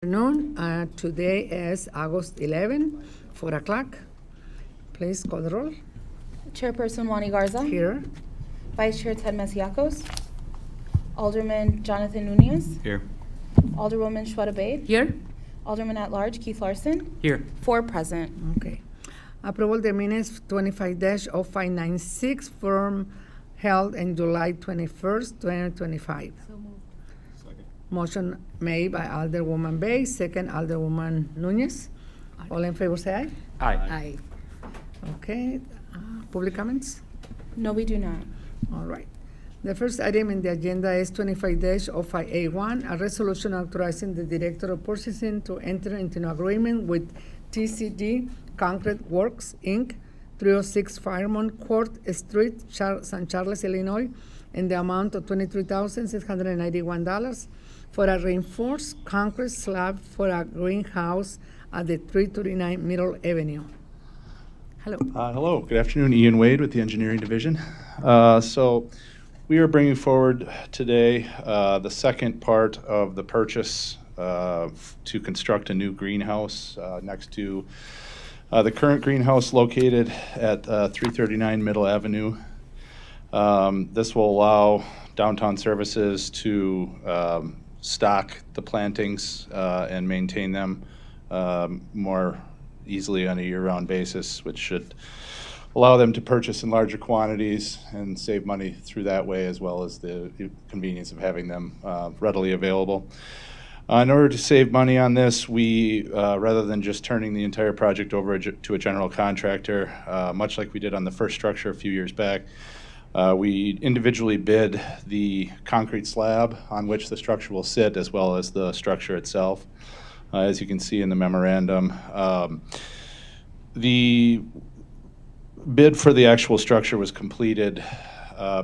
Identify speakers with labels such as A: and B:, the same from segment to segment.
A: Afternoon. Today is August 11, 4 o'clock. Please call the roll.
B: Chairperson Wani Garza.
A: Here.
B: Vice Chair Ted Masiacos. Alderman Jonathan Nunez.
C: Here.
B: Alderwoman Shweta Babe.
D: Here.
B: Alderman at Large Keith Larson.
C: Here.
B: 4 present.
A: Okay. Approval the minutes 25-0596 from held in July 21st, 2025. Motion made by Alderwoman Bay, second Alderwoman Nunez. All in favor say aye.
C: Aye.
A: Okay. Public comments?
B: No, we do not.
A: All right. The first item in the agenda is 25-05A1, a resolution authorizing the Director of Purchasing to enter into an agreement with TCD Concrete Works, Inc., 306 Fairmont Court Street, San Charles, Illinois, in the amount of $23,691 for a reinforced concrete slab for a greenhouse at the 339 Middle Avenue. Hello.
E: Hello, good afternoon. Ian Wade with the Engineering Division. So we are bringing forward today the second part of the purchase to construct a new greenhouse next to the current greenhouse located at 339 Middle Avenue. This will allow downtown services to stock the plantings and maintain them more easily on a year-round basis, which should allow them to purchase in larger quantities and save money through that way, as well as the convenience of having them readily available. In order to save money on this, we, rather than just turning the entire project over to a general contractor, much like we did on the first structure a few years back, we individually bid the concrete slab on which the structure will sit, as well as the structure itself. As you can see in the memorandum, the bid for the actual structure was completed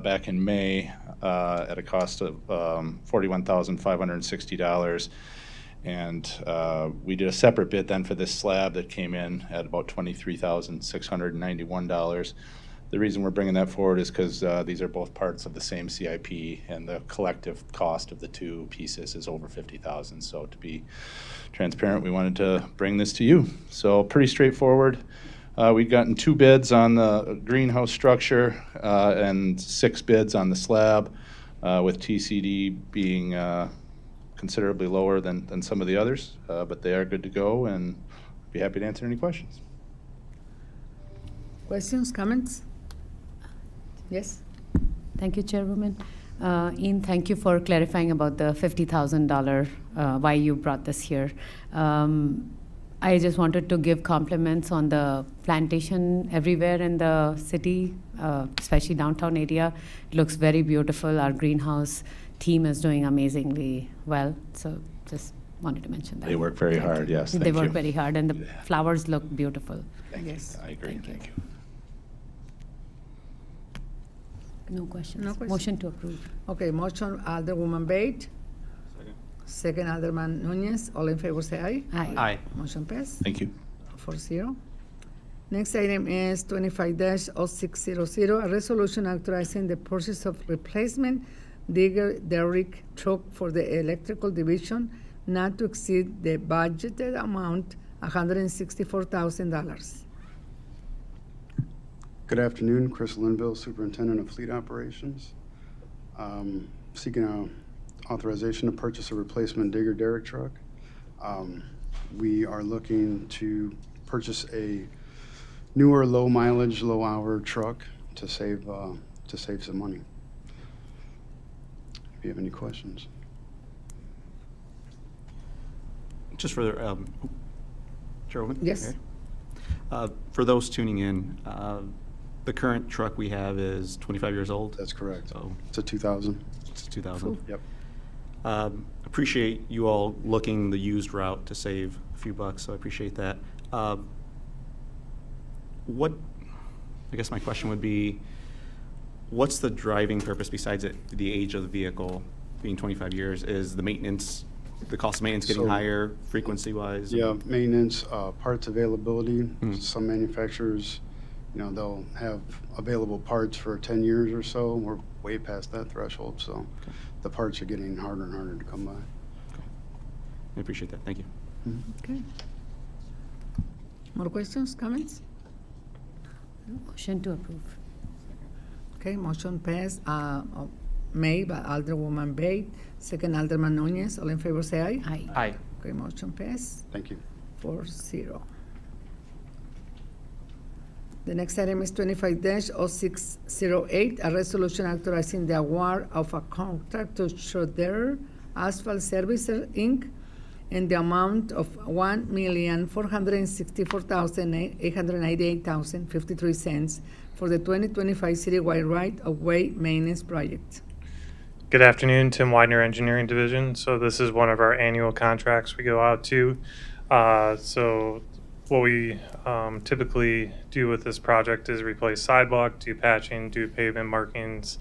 E: back in May at a cost of $41,560. And we did a separate bid then for this slab that came in at about $23,691. The reason we're bringing that forward is because these are both parts of the same CIP, and the collective cost of the two pieces is over $50,000. So to be transparent, we wanted to bring this to you. So pretty straightforward. We've gotten 2 bids on the greenhouse structure and 6 bids on the slab, with TCD being considerably lower than some of the others, but they are good to go, and be happy to answer any questions.
A: Questions, comments? Yes?
D: Thank you, Chairwoman. Ian, thank you for clarifying about the $50,000, why you brought this here. I just wanted to give compliments on the plantation everywhere in the city, especially downtown area. It looks very beautiful. Our greenhouse team is doing amazingly well. So just wanted to mention that.
E: They work very hard, yes. Thank
D: They
E: you.
D: work very hard, and the flowers look beautiful.
E: Thank
A: Yes.
E: you. I agree. Thank you.
D: No questions.
A: No questions.
D: Motion to approve.
A: Okay, motion Alderwoman Bate. Second Alderman Nunez. All in favor say aye.
D: Aye.
A: Motion passed.
E: Thank you.
A: 4-0. Next item is 25-0600, a resolution authorizing the purchase of replacement digger derrick truck for the electrical division not to exceed the budgeted amount, $164,000.
F: Good afternoon, Chris Linville, Superintendent of Fleet Operations. Seeking authorization to purchase a replacement digger derrick truck. We are looking to purchase a newer, low mileage, low hour truck to save some money. If you have any questions.
C: Just for the, Chairwoman?
A: Yes.
C: Okay. For those tuning in, the current truck we have is 25 years old.
F: That's correct.
C: So
F: It's a 2000.
C: it's 2000.
F: Yep.
C: Appreciate you all looking the used route to save a few bucks, so I appreciate that. I guess my question would be, what's the driving purpose besides the age of the vehicle being 25 years? Is the maintenance, the cost of maintenance getting
F: So-
C: higher frequency-wise?
F: Yeah, maintenance, parts availability.
C: Hmm.
F: Some manufacturers, they'll have available parts for 10 years or so. We're way past that threshold, so the parts are getting harder and harder to come by.
C: I appreciate that. Thank you.
A: Okay. More questions, comments?
D: Motion to approve.
A: Okay, motion passed, made by Alderwoman Bate, second Alderman Nunez. All in favor, say aye.
D: Aye.
C: Aye.
A: Okay, motion passed.
F: Thank you.
A: 4-0. The next item is 25-0608, a resolution authorizing the award of a contract to Schroeder Asphalt Services, Inc., in the amount of $1,464,898.53 for the 2025 citywide right-of-way maintenance project.
G: Good afternoon, Tim Widener, Engineering Division. So this is one of our annual contracts we go out to. So what we typically do with this project is replace sidewalk, do patching, do pavement markings,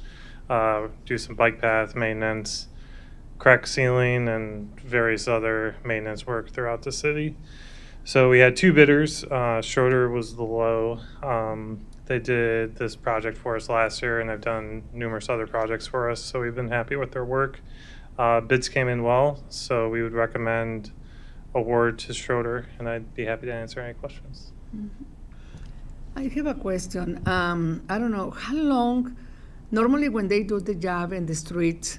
G: do some bike path maintenance, crack sealing, and various other maintenance work throughout the city. So we had two bidders. Schroeder was the low. They did this project for us last year, and they've done numerous other projects for us, so we've been happy with their work. Bids came in well, so we would recommend award to Schroeder, and I'd be happy to answer any questions.
A: I have a question. I don't know, how long, normally when they do the job in the streets,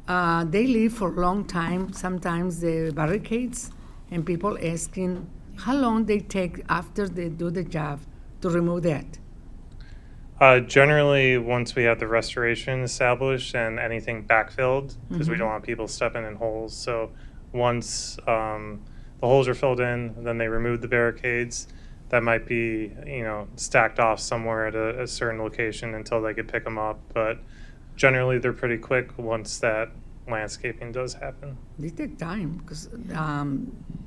A: they leave for a long time, sometimes the barricades, and people asking how long they take after they do the job to remove that.
G: Generally, once we have the restoration established and anything backfilled, because we don't want people stepping in holes. So once the holes are filled in, then they remove the barricades. That might be, stacked off somewhere at a certain location until they could pick them up. But generally, they're pretty quick once that landscaping does happen.
A: They take time, because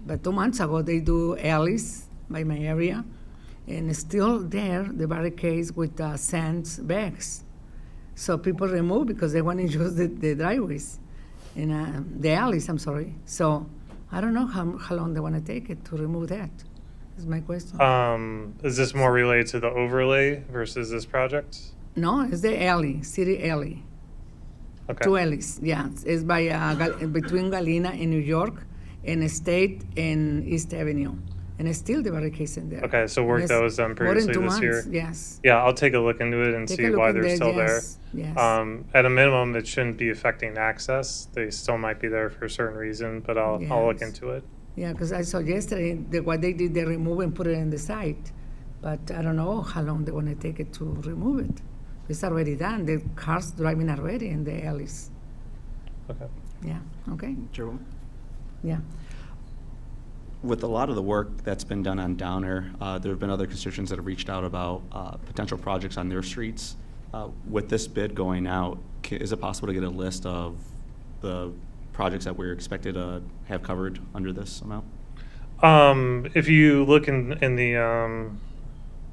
A: but 2 months ago, they do alleys by my area, and still there, the barricades with sand bags. So people remove because they want to use the driveways, and the alleys, I'm sorry. So I don't know how long they want to take it to remove that, is my question.
G: Is this more related to the overlay versus this project?
A: No, it's the alley, city alley.
G: Okay.
A: 2 alleys, yeah. It's by, between Galena and New York, and State and East Avenue. And it's still the barricades in there.
G: Okay, so work
A: Yes,
G: that was done previously
A: more than 2
G: this year.
A: months, yes.
G: Yeah, I'll take a look into it and
A: Take
G: see
A: a look
G: why
A: in
G: they're
A: there,
G: still
A: yes, yes.
G: there. At a minimum, it shouldn't be affecting access. They still might be there for a certain reason, but I'll look
A: Yes.
G: into it.
A: Yeah, because I saw yesterday what they did, they remove and put it in the site. But I don't know how long they want to take it to remove it. It's already done. The cars driving already in the alleys.
G: Okay.
A: Yeah, okay,
C: Chairwoman?
A: yeah.
C: With a lot of the work that's been done on Downer, there have been other constituents that have reached out about potential projects on their streets. With this bid going out, is it possible to get a list of the projects that we're expected to have covered under this amount?
G: If you look in the, I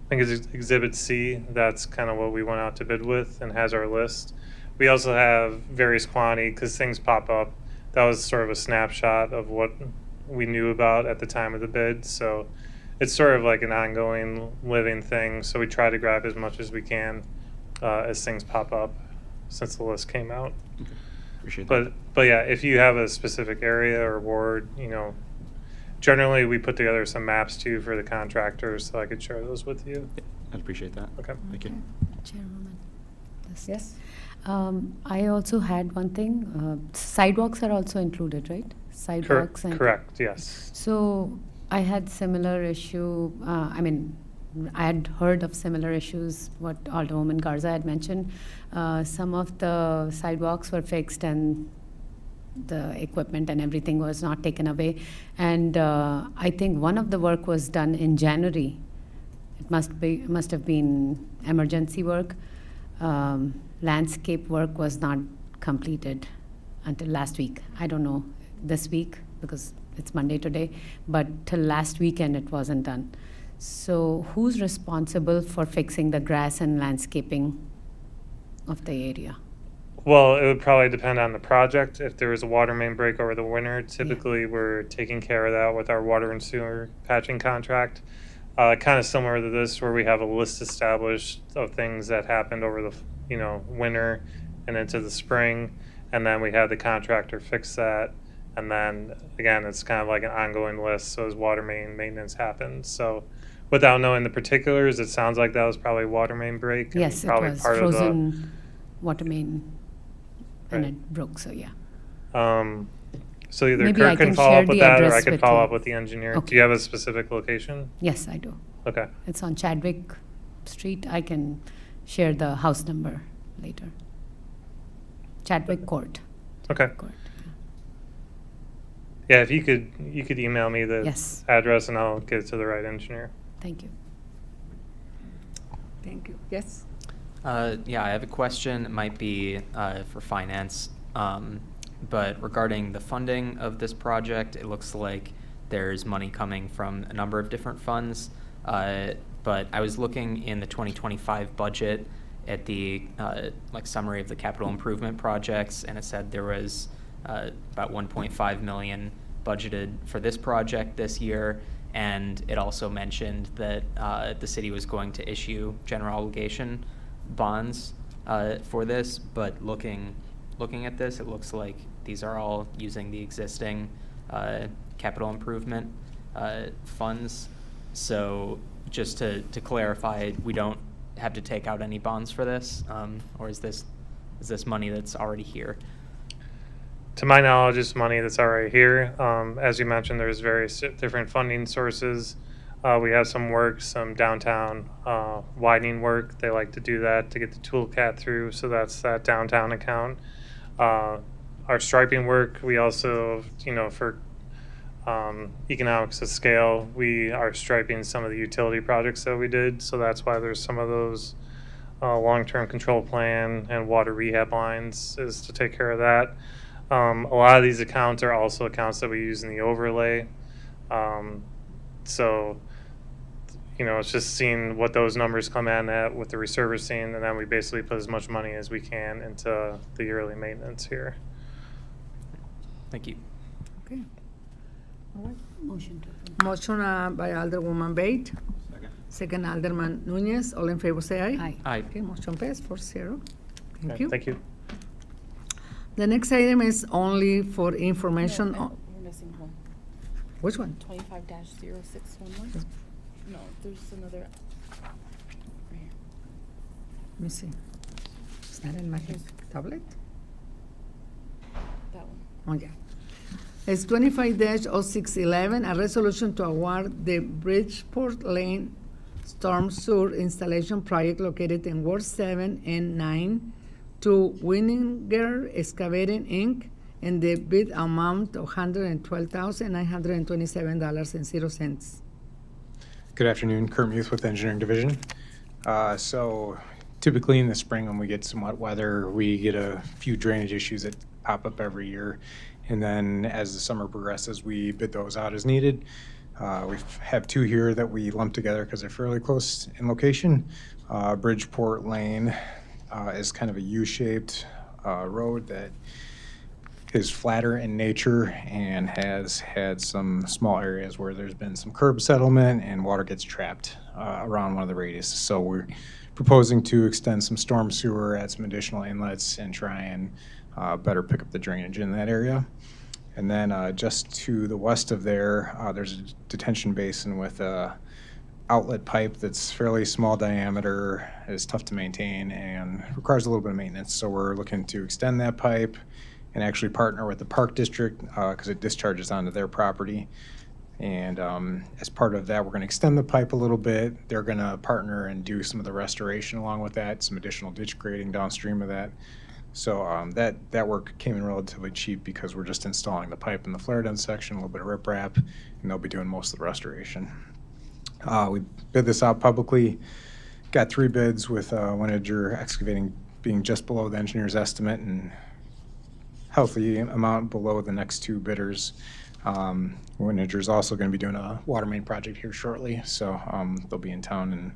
G: think it's Exhibit C, that's kind of what we went out to bid with and has our list. We also have various quantity because things pop up. That was sort of a snapshot of what we knew about at the time of the bid. So it's sort of like an ongoing living thing. So we try to grab as much as we can as things pop up since the list came out.
C: Okay. Appreciate that.
G: But yeah, if you have a specific area or ward, generally we put together some maps too for the contractors, so I could share those with you.
C: Yeah, I'd appreciate that.
G: Okay.
C: Thank you.
D: Chairwoman. Just-
A: Yes?
D: I also had one thing. Sidewalks are also included, right? Sidewalks and.
G: Correct, yes.
D: So I had similar issue, I had heard of similar issues, what Alderwoman Garza had mentioned. Some of the sidewalks were fixed and the equipment and everything was not taken away. And I think one of the work was done in January. It must have been emergency work. Landscape work was not completed until last week. I don't know this week because it's Monday today, but till last weekend it wasn't done. So who's responsible for fixing the grass and landscaping of the area?
G: Well, it would probably depend on the project. If there was a water main break over the winter, typically we're taking care of that with our water and sewer patching contract. Kind of similar to this, where we have a list established of things that happened over the winter and into the spring, and then we have the contractor fix that, And then, again, it's kind of like an ongoing list, so as water main maintenance happens. So without knowing the particulars, it sounds like that was probably water main break. and
D: Yes, it
G: probably
D: was
G: part of the-
D: frozen water main, and
G: Right.
D: it broke, so yeah.
G: So either
D: Maybe I
G: Kirk can
D: can
G: follow
D: share
G: up with
D: the
G: that, or I
D: address
G: could
D: with
G: follow
D: you.
G: up with the engineer.
D: Okay.
G: Do you have a specific location?
D: Yes, I do.
G: Okay.
D: It's on Chadwick Street. I can share the house number later. Chadwick Court.
G: Okay.
D: Court.
G: Yeah, if you could email me the
D: Yes.
G: address and I'll get it to the right engineer.
D: Thank you.
A: Thank you. Yes?
H: Yeah, I have a question. It might be for finance. But regarding the funding of this project, it looks like there's money coming from a number of different funds. But I was looking in the 2025 budget at the summary of the capital improvement projects, and it said there was about 1.5 million budgeted for this project this year. And it also mentioned that the city was going to issue general obligation bonds for this, but looking at this, it looks like these are all using the existing capital improvement funds. So just to clarify, we don't have to take out any bonds for this, or is this money that's already here?
G: To my knowledge, it's money that's already here. As you mentioned, there's various different funding sources. We have some work, some downtown widening work. They like to do that to get the toolcat through, so that's that downtown account. Our striping work, we also, for economics of scale, we are striping some of the utility projects that we did, so that's why there's some of those long-term control plan and water rehab lines is to take care of that. A lot of these accounts are also accounts that we use in the overlay. So, it's just seeing what those numbers come in at with the resurfacing, and then we basically put as much money as we can into the yearly maintenance here.
H: Thank you.
A: Okay. All right.
D: Motion to approve.
A: Motion by Alderwoman Bate. Second Alderman Nunez. All in favor, say aye.
D: Aye.
H: Aye.
A: Okay, motion passed 4-0. Thank
G: Okay,
A: you.
G: Thank you.
A: The next item is only for information.
B: No,
A: on-
B: we're missing one.
A: Which one?
B: 25-0611. No, there's another. Right here.
A: Let me see. It's not in my tablet?
B: That one.
A: Oh, yeah. It's 25-0611, a resolution to award the Bridgeport Lane Storm Sewer Installation Project located in Ward 7 and 9 to Winninger Excavating, Inc., and the bid amount of $112,927.00.
I: Good afternoon, Kurt Muth with Engineering Division. So typically in the spring when we get some wet weather, we get a few drainage issues that pop up every year. And then as the summer progresses, we bid those out as needed. We have two here that we lump together because they're fairly close in location. Bridgeport Lane is kind of a U-shaped road that is flatter in nature and has had some small areas where there's been some curb settlement and water gets trapped around one of the radiuses. So we're proposing to extend some storm sewer, add some additional inlets, and try and better pick up the drainage in that area. And then just to the west of there, there's a detention basin with a outlet pipe that's fairly small diameter, is tough to maintain, and requires a little bit of maintenance. So we're looking to extend that pipe and actually partner with the Park District because it discharges onto their property. And as part of that, we're going to extend the pipe a little bit. They're going to partner and do some of the restoration along with that, some additional ditch grading downstream of that. So that work came in relatively cheap because we're just installing the pipe in the flare down section, a little bit of riprap, and they'll be doing most of the restoration. We bid this out publicly, got 3 bids with Winninger Excavating being just below the engineer's estimate and healthy amount below the next 2 bidders. Winninger's also going to be doing a water main project here shortly, so they'll be in town and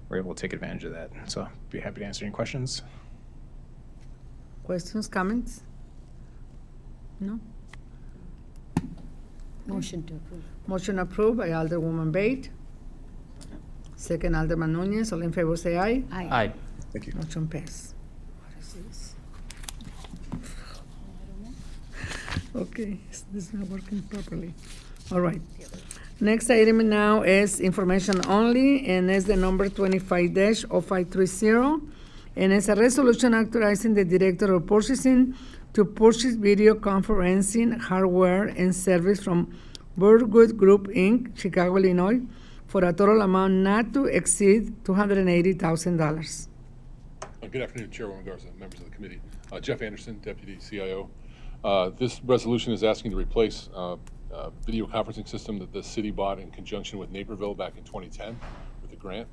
I: we're able to take advantage of that. So be happy to answer any questions.
A: Questions, comments? No?
D: Motion to approve.
A: Motion approved by Alderwoman Bate. Second Alderman Nunez. All in favor, say aye.
D: Aye.
H: Aye.
I: Thank you.
A: Motion passed. What is this?
B: I don't know.
A: Okay, this is not working properly. All right. Next item now is information only, and it's the number 25-0530. And it's a resolution authorizing the Director of Purchasing to purchase video conferencing hardware and service from Birdwood Group, Inc., Chicago, Illinois, for a total amount not to exceed $280,000.
J: Good afternoon, Chairwoman Garza, members of the committee. Jeff Anderson, Deputy CIO. This resolution is asking to replace video conferencing system that the city bought in conjunction with Naperville back in 2010 with a grant.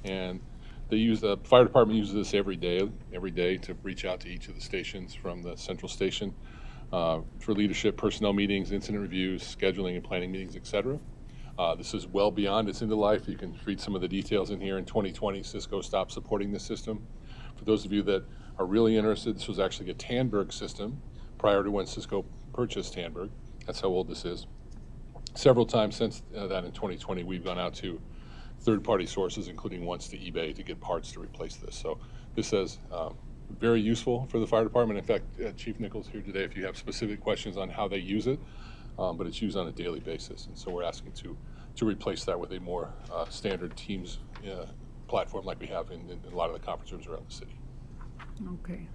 J: And the fire department uses this every day to reach out to each of the stations from the central station for leadership, personnel meetings, incident reviews, scheduling and planning meetings, etc. This is well beyond its end of life. You can read some of the details in here. In 2020, Cisco stopped supporting this system. For those of you that are really interested, this was actually a Tandberg system prior to when Cisco purchased Tandberg. That's how old this is. Several times since that in 2020, we've gone out to third-party sources, including once to eBay, to get parts to replace this. So this is very useful for the fire department. In fact, Chief Nichols here today if you have specific questions on how they use it, but it's used on a daily basis. And so we're asking to replace that with a more standard Teams platform like we have in a lot of the conference rooms around the city.
A: Okay.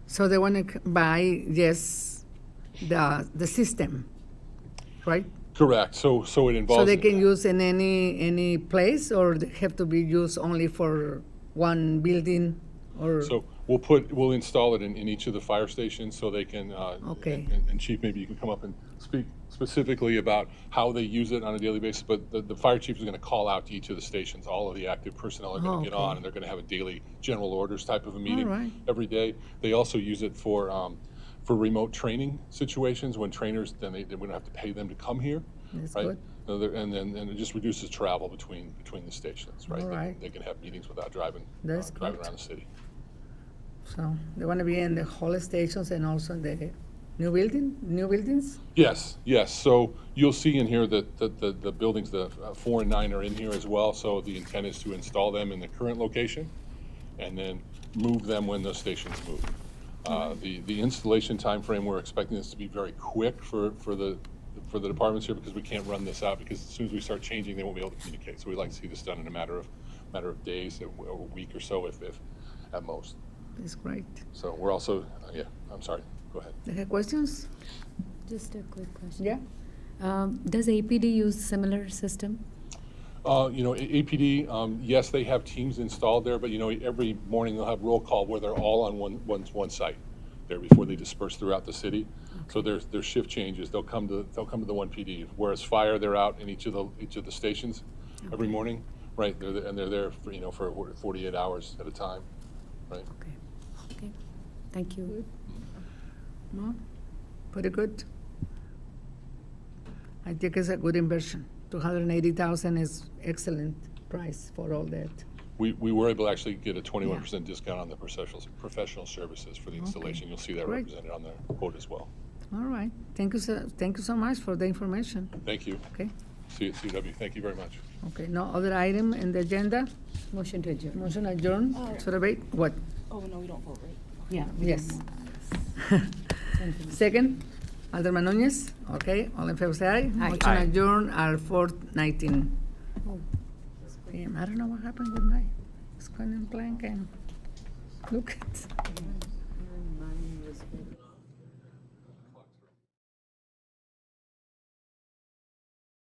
A: So they want to buy, yes, the system, right?
J: Correct. So it involves.
A: So they can use in any place, or they have to be used only for one building, or?
J: So we'll install it in each of the fire stations so they can.
A: Okay.
J: And Chief, maybe you can come up and speak specifically about how they use it on a daily basis. But the fire chief is going to call out to each of the stations. All of the active personnel are going to get on, and they're going to have a daily general orders type of a meeting
A: right.
J: every day. They also use it for remote training situations when trainers then we don't have to pay them to come here.
A: That's
J: right?
A: good.
J: And it just reduces travel between the stations, right?
A: All right.
J: They can have meetings without driving
A: That's
J: driving
A: good.
J: around the city.
A: So they want to be in the whole stations and also in the new buildings?
J: Yes. So you'll see in here that the buildings, the 4 and 9 are in here as well. So the intent is to install them in the current location and then move them when those stations move. The installation time frame, we're expecting this to be very quick for the departments here because we can't run this out because as soon as we start changing, they won't be able to communicate. So we'd like to see this done in a matter of days, a week or so, if at most.
A: That's great.
J: So we're also, I'm sorry, go ahead.
A: They have questions?
D: Just a quick question.
A: Yeah?
D: Does APD use similar system?
J: APD, yes, they have teams installed there, but every morning they'll have roll call where they're all on one site there before they disperse throughout the city. So there's shift changes. They'll come to the one PD. Whereas fire, they're out in each of the stations every morning, right? They're there for 48 hours at a time, right?
D: Okay. Thank you.
A: No? Pretty good. I think it's a good inversion. $280,000 is excellent price for all that.
J: We were able to actually get a 21% discount on the professional services for the installation. You'll see that
A: Great.
J: represented on the quote as well.
A: All right. Thank you so much for the information.
J: Thank you.
A: Okay.
J: See you at CW. Thank you very much.
A: Okay. No other item in the agenda?
D: Motion to adjourn.
A: Motion adjourned.
B: Oh.
A: So debate. What?
B: Oh, no, we don't vote, right?
D: Yeah.
A: Yes. Second, Alderman Nunez. Okay. All in favor say aye.
D: Aye.
A: Motion
H: Aye.
A: adjourned at 4:19 p.m. I don't know what happened with my. It's going in blank and look at.